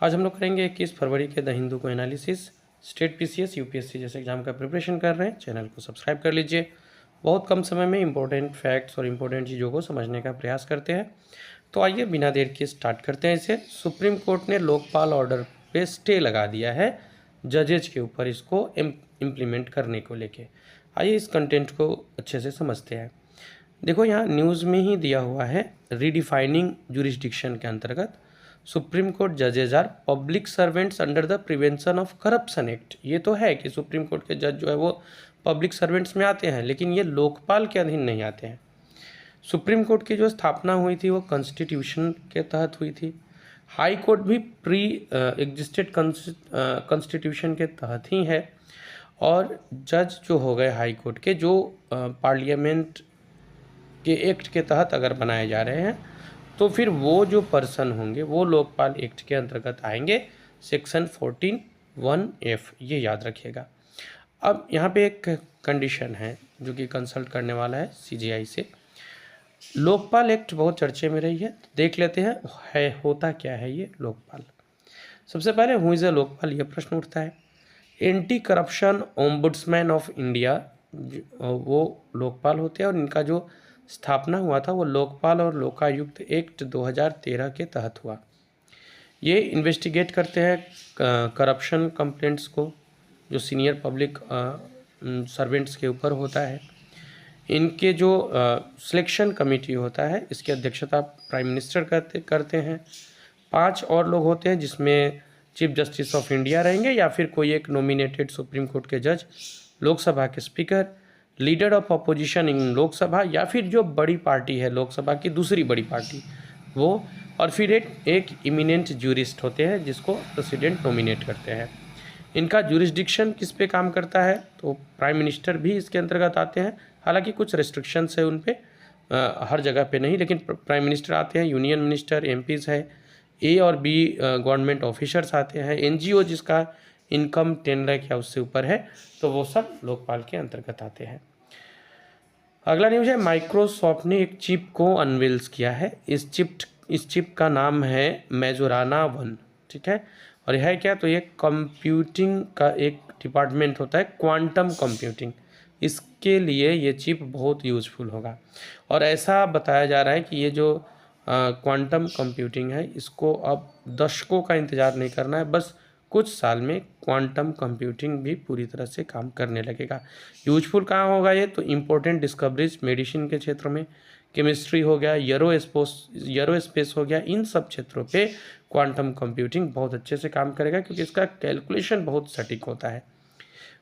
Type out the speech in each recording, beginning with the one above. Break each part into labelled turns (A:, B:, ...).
A: आज हम लोग करेंगे 21 फरवरी के द हिंदू को एनालिसिस। स्टेट पीसीएस यूपीएससी जैसे एग्जाम का प्रिपरेशन कर रहे हैं, चैनल को सब्सक्राइब कर लीजिए। बहुत कम समय में इंपॉर्टेंट फैक्ट्स और इंपॉर्टेंट चीज़ों को समझने का प्रयास करते हैं। तो आइए बिना देर के स्टार्ट करते हैं इसे। सुप्रीम कोर्ट ने लोकपाल ऑर्डर पे स्टे लगा दिया है जजेज के ऊपर, इसको इम्प्लीमेंट करने को लेके। आइए इस कंटेंट को अच्छे से समझते हैं। देखो यहाँ न्यूज़ में ही दिया हुआ है, रीडिफाइनिंग जुरिस्डिक्शन के अंतर्गत सुप्रीम कोर्ट जजेज are public servants under the prevention of corruption act. ये तो है कि सुप्रीम कोर्ट के जज जो है वो पब्लिक सर्वेंट्स में आते हैं, लेकिन ये लोकपाल के अधीन नहीं आते हैं। सुप्रीम कोर्ट की जो स्थापना हुई थी वो कॉन्स्टिट्यूशन के तहत हुई थी। हाई कोर्ट भी प्री एग्जिस्टेड कॉन्स्टिट्यूशन के तहत ही है। और जज जो हो गए हाई कोर्ट के, जो पार्लियामेंट के एक्ट के तहत अगर बनाए जा रहे हैं, तो फिर वो जो पर्सन होंगे वो लोकपाल एक्ट के अंतर्गत आएंगे, सेक्शन 14(1)(f, ये याद रखिएगा। अब यहाँ पे एक कंडीशन है जो कि कंसल्ट करने वाला है सीजीआई से। लोकपाल एक्ट बहुत चर्चे में रही है, तो देख लेते हैं होता क्या है ये लोकपाल। सबसे पहले हु इज़ अ लोकपाल, ये प्रश्न उठता है। Anti corruption ombudsman of India वो लोकपाल होते हैं, और इनका जो स्थापना हुआ था वो लोकपाल और लोकायुक्त एक्ट 2013 के तहत हुआ। ये इन्वेस्टिगेट करते हैं करप्शन कंप्लेंट्स को, जो सीनियर पब्लिक सर्वेंट्स के ऊपर होता है। इनके जो सिलेक्शन कमेटी होता है, इसकी अध्यक्षता प्राइम मिनिस्टर करते हैं। 5 और लोग होते हैं, जिसमें चीफ जस्टिस ऑफ इंडिया रहेंगे या फिर कोई एक नॉमिनेटेड सुप्रीम कोर्ट के जज, लोकसभा के speaker, leader of opposition in Lok Sabha, या फिर जो बड़ी पार्टी है लोकसभा की दूसरी बड़ी पार्टी वो, और फिर एक इमिनेंट ज्यूरिस्ट होते हैं जिसको प्रेसिडेंट नॉमिनेट करते हैं। इनका ज्यूरिस्डिक्शन किस पे काम करता है, तो प्राइम मिनिस्टर भी इसके अंतर्गत आते हैं। हालांकि कुछ रेस्ट्रिक्शंस है उन पे, हर जगह पे नहीं, लेकिन प्राइम मिनिस्टर आते हैं, यूनियन मिनिस्टर, एमपीज़ है, ए और बी गवर्नमेंट ऑफिसर्स आते हैं, एनजीओ जिसका इनकम 10 लाख या उससे ऊपर है, तो वो सब लोकपाल के अंतर्गत आते हैं। अगला न्यूज़ है, माइक्रोसॉफ्ट ने एक चिप को अनवील्स किया है। इस चिप का नाम है मैजोराना 1, ठीक है। और यह है क्या, तो ये कंप्यूटिंग का एक डिपार्टमेंट होता है, क्वांटम कंप्यूटिंग। इसके लिए ये चिप बहुत यूज़फुल होगा। और ऐसा बताया जा रहा है कि ये जो क्वांटम कंप्यूटिंग है, इसको अब दशकों का इंतज़ार नहीं करना है, बस कुछ साल में क्वांटम कंप्यूटिंग भी पूरी तरह से काम करने लगेगा। यूजफुल कहाँ होगा ये, तो इम्पोर्टेंट डिस्कवरीज मेडिसिन के क्षेत्र में, केमिस्ट्री हो गया, एरोस्पेस हो गया, इन सब क्षेत्रों पे क्वांटम कंप्यूटिंग बहुत अच्छे से काम करेगा, क्योंकि इसका कैलकुलेशन बहुत सटीक होता है।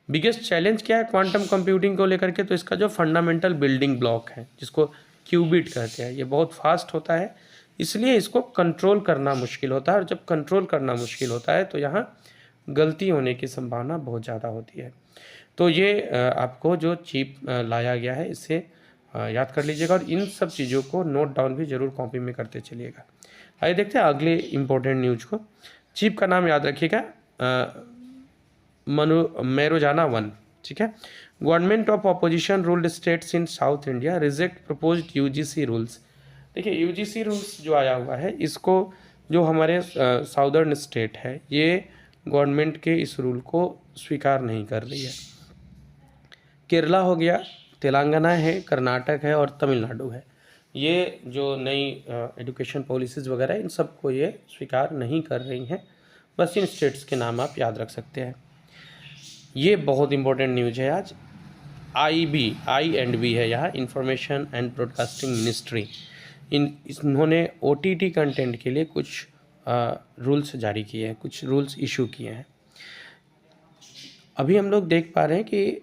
A: बिगेस्ट चैलेंज क्या है क्वांटम कंप्यूटिंग को लेकर के, तो इसका जो फंडामेंटल बिल्डिंग ब्लॉक है, जिसको क्यूबिट कहते हैं, ये बहुत फास्ट होता है, इसलिए इसको कंट्रोल करना मुश्किल होता है। और जब कंट्रोल करना मुश्किल होता है तो यहाँ गलती होने की संभावना बहुत ज़्यादा होती है। तो ये आपको जो चिप लाया गया है, इससे याद कर लीजिएगा, और इन सब चीज़ों को नोट डाउन भी जरूर कॉपी में करते चलिएगा। आइए देखते हैं अगले इम्पोर्टेंट न्यूज़ को। चिप का नाम याद रखिएगा, मैरोजाना 1, ठीक है। Government of opposition ruled states in south India reject proposed UGC rules. देखिए यूजीसी रूल्स जो आया हुआ है, इसको जो हमारे साउदर्न स्टेट है, ये गवर्नमेंट के इस रूल को स्वीकार नहीं कर रही है। केरला हो गया, तेलंगाना है, कर्नाटक है और तमिलनाडु है। ये जो नई एजुकेशन पॉलिसीज़ वगैरह, इन सब को ये स्वीकार नहीं कर रही हैं। बस इन स्टेट्स के नाम आप याद रख सकते हैं। ये बहुत इंपॉर्टेंट न्यूज़ है आज। IB है यहाँ, इंफॉर्मेशन एंड ब्रॉडकास्टिंग मिनिस्ट्री, इन्होंने OTT कंटेंट के लिए कुछ रूल्स जारी किए हैं, कुछ रूल्स इशू किए हैं। अभी हम लोग देख पा रहे हैं कि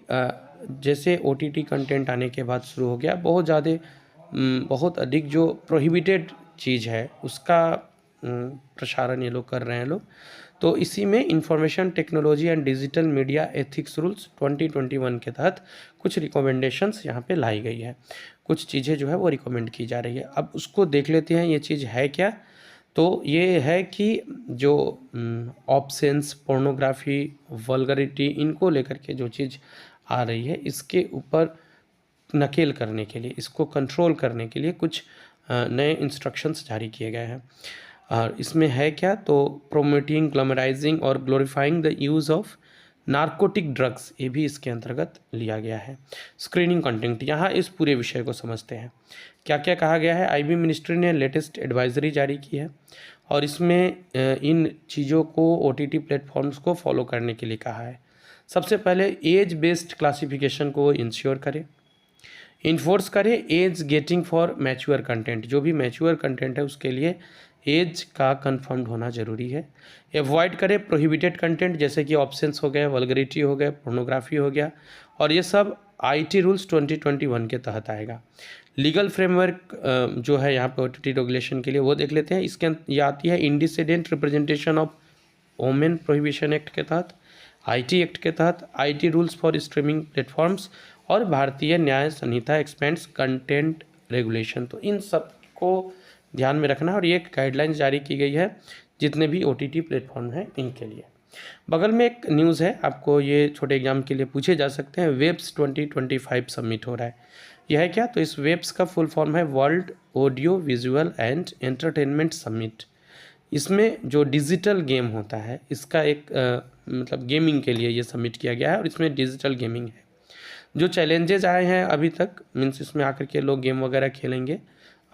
A: जैसे OTT कंटेंट आने के बाद शुरू हो गया, बहुत अधिक जो प्रोहिबिटेड चीज़ है उसका प्रसारण ये लोग कर रहे हैं लोग। तो इसी में information technology and digital media ethics rules 2021 के तहत कुछ रिकमेंडेशंस यहाँ पे लाई गई है, कुछ चीज़ें जो है वो रिकमेंड की जा रही है। अब उसको देख लेते हैं ये चीज़ है क्या। तो ये है कि जो ऑप्शंस, पोर्नोग्राफी, वल्गरिटी, इनको लेकर के जो चीज़ आ रही है, इसके ऊपर नकेल करने के लिए, इसको कंट्रोल करने के लिए कुछ नए इंस्ट्रक्शंस जारी किए गए हैं। और इसमें है क्या, तो प्रोमोटिंग, ग्लैमराइजिंग और glorifying the use of narcotic drugs, ये भी इसके अंतर्गत लिया गया है। स्क्रीनिंग कंटेंट, यहाँ इस पूरे विषय को समझते हैं। क्या क्या कहा गया है, आईबी मिनिस्ट्री ने लेटेस्ट एडवाइजरी जारी की है और इसमें इन चीज़ों को ओटीटी प्लेटफॉर्म्स को फॉलो करने के लिए कहा है। सबसे पहले एज बेस्ड क्लासिफिकेशन को इंश्योर करें, इन्फोर्स करें age gating for mature content, जो भी मैच्योर कंटेंट है उसके लिए एज का कन्फर्म्ड होना जरूरी है। अवॉइड करें प्रोहिबिटेड कंटेंट, जैसे कि ऑप्शंस हो गए, वल्गरिटी हो गए, पोर्नोग्राफी हो गया, और ये सब आईटी रूल्स 2021 के तहत आएगा। लीगल फ्रेमवर्क जो है यहाँ पे ओटीटी रेगुलेशन के लिए वो देख लेते हैं। इसके ये आती है indecent representation of women prohibition act के तहत, आईटी एक्ट के तहत, IT rules for streaming platforms और भारतीय न्याय संहिता एक्सपेंड्स कंटेंट रेगुलेशन। तो इन सब को ध्यान में रखना है और ये गाइडलाइंस जारी की गई है जितने भी ओटीटी प्लेटफॉर्म हैं इनके लिए। बगल में एक न्यूज़ है, आपको ये छोटे एग्जाम के लिए पूछे जा सकते हैं। वेब्स 2025 सबमिट हो रहा है, यह है क्या, तो इस वेब्स का फुल फॉर्म है world audio visual and entertainment summit. इसमें जो डिजिटल गेम होता है इसका एक मतलब गेमिंग के लिए ये सबमिट किया गया है और इसमें डिजिटल गेमिंग है। जो चैलेंजेस आए हैं अभी तक, मीन्स इसमें आकर के लोग गेम वगैरह खेलेंगे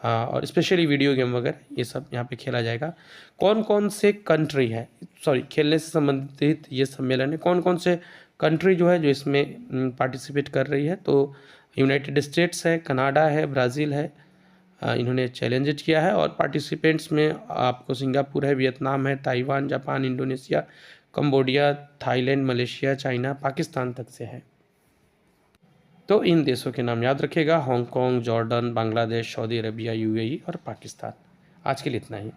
A: और स्पेशली वीडियो गेम वगैरह ये सब यहाँ पे खेला जाएगा। कौन कौन से कंट्री है, सॉरी खेलने से संबंधित ये सम्मेलन है, कौन कौन से कंट्री जो है जो इसमें पार्टिसिपेट कर रही है, तो यूनाइटेड स्टेट्स है, कनाडा है, ब्राज़ील है, इन्होंने चैलेंज किया है। और पार्टिसिपेंट्स में आपको सिंगापुर है, वियतनाम है, Taiwan, Japan, Indonesia, Cambodia, Thailand, Malaysia, China, Pakistan तक से है। तो इन देशों के नाम याद रखिएगा, Hong Kong, Jordan, Bangladesh, Saudi Arabia, UAE और पाकिस्तान। आज के लिए इतना ही।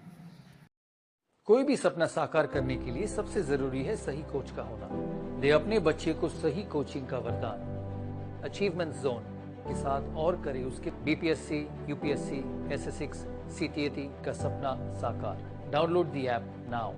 B: कोई भी सपना साकार करने के लिए सबसे जरूरी है सही कोच का होना। दे अपने बच्चे को सही कोचिंग का वरदान अचीवमेंट जोन के साथ और करे उसके बीपीएससी, यूपीएससी, एसएससी, सीटीएटी का सपना साकार। Download the app now.